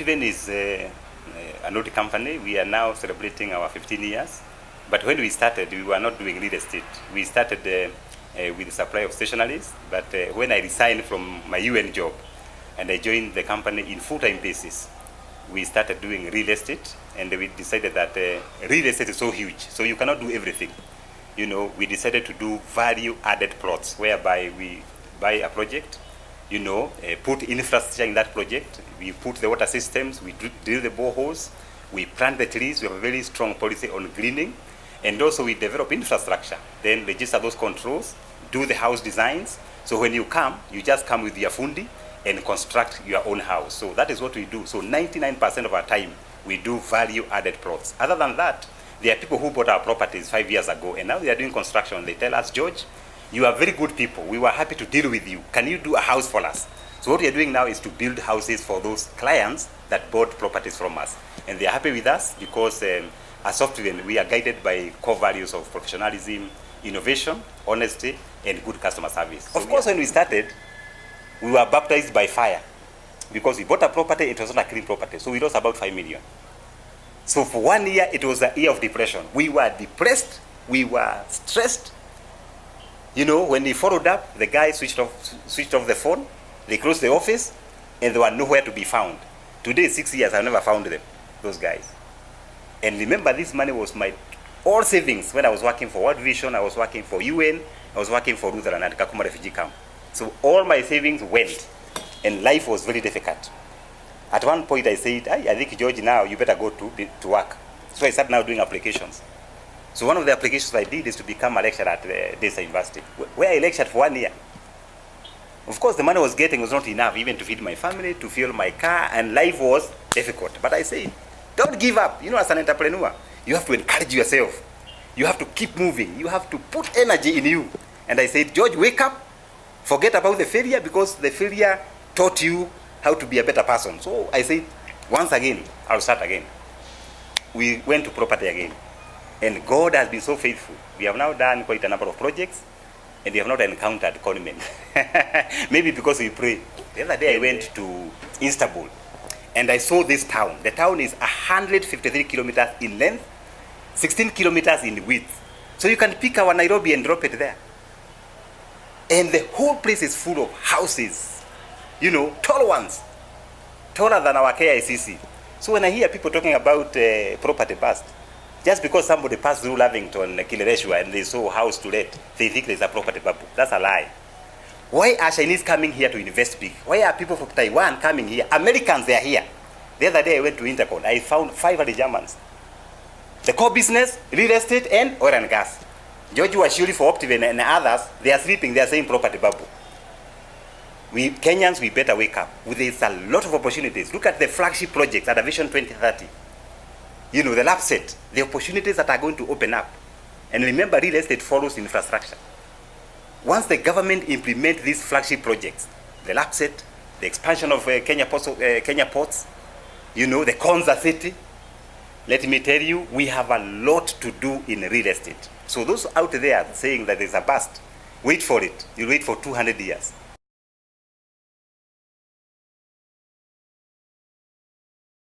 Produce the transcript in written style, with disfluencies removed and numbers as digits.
Optiven is an old company. We are now celebrating our 15 years. But when we started, we were not doing real estate. We started with the supply of stationaries. But when I resigned from my UN job and I joined the company in full-time basis, we started doing real estate, and we decided that real estate is so huge, so you cannot do everything. You know, we decided to do value-added plots, whereby we buy a project, you know, put infrastructure in that project. We put the water systems, we drill the boreholes, we plant the trees. We have a very strong policy on greening, and also we develop infrastructure. Then register those controls, do the house designs. So when you come, you just come with your fundi and construct your own house. So that is what we do. So 99% of our time, we do value-added plots. Other than that, there are people who bought our properties 5 years ago, and now they are doing construction. They tell us, George, you are very good people. We were happy to deal with you. Can you do a house for us? So what we are doing now is to build houses for those clients that bought properties from us. And they are happy with us because as Optiven, we are guided by core values of professionalism, innovation, honesty, and good customer service. So of course, when we started, we were baptized by fire because we bought a property. It was not a clean property. So we lost about 5 million. So for 1 year, it was a year of depression. We were depressed. We were stressed. You know, when they followed up, the guy switched off the phone. They closed the office, and they were nowhere to be found. Today, 6 years, I've never found them, those guys. And remember, this money was my all savings when I was working for World Vision, I was working for UN, I was working for Lutheran at Kakuma refugee camp. So all my savings went, and life was very difficult. At one point, I said, I think, George, now you better go to work. So I started now doing applications. So one of the applications I did is to become a lecturer at Desa University, where I lectured for 1 year. Of course, the money I was getting was not enough even to feed my family, to fuel my car, and life was difficult. But I said, don't give up. You know, as an entrepreneur, you have to encourage yourself. You have to keep moving. You have to put energy in you. And I said, George, wake up. Forget about the failure, because the failure taught you how to be a better person. So I said, once again, I'll start again. We went to property again. And God has been so faithful. We have now done quite a number of projects, and we have not encountered conmen. Maybe because we pray. The other day I went to Istanbul, and I saw this town. The town is 153 kilometers in length, 16 kilometers in width. So you can pick our Nairobi and drop it there. And the whole place is full of houses, you know, tall ones, taller than our KICC. So when I hear people talking about property bust, just because somebody passed through Lavington, Kileleshwa, and they saw a house to let, they think there's a property bubble. That's a lie. Why are Chinese coming here to invest big? Why are people from Taiwan coming here? Americans, they are here. The other day I went to Intercon. I found 500 Germans. The core business, real estate, and oil and gas. George Washuri for Optiven and others, they are sleeping. They are saying property bubble. We Kenyans, we better wake up. There's a lot of opportunities. Look at the flagship projects at Vision 2030. You know, the lab set, the opportunities that are going to open up. And remember, real estate follows infrastructure. Once the government implement these flagship projects, the lab set, the expansion of Kenya ports, you know, the Konza city, let me tell you, we have a lot to do in real estate. So those out there saying that there's a bust, wait for it. You'll wait for 200 years.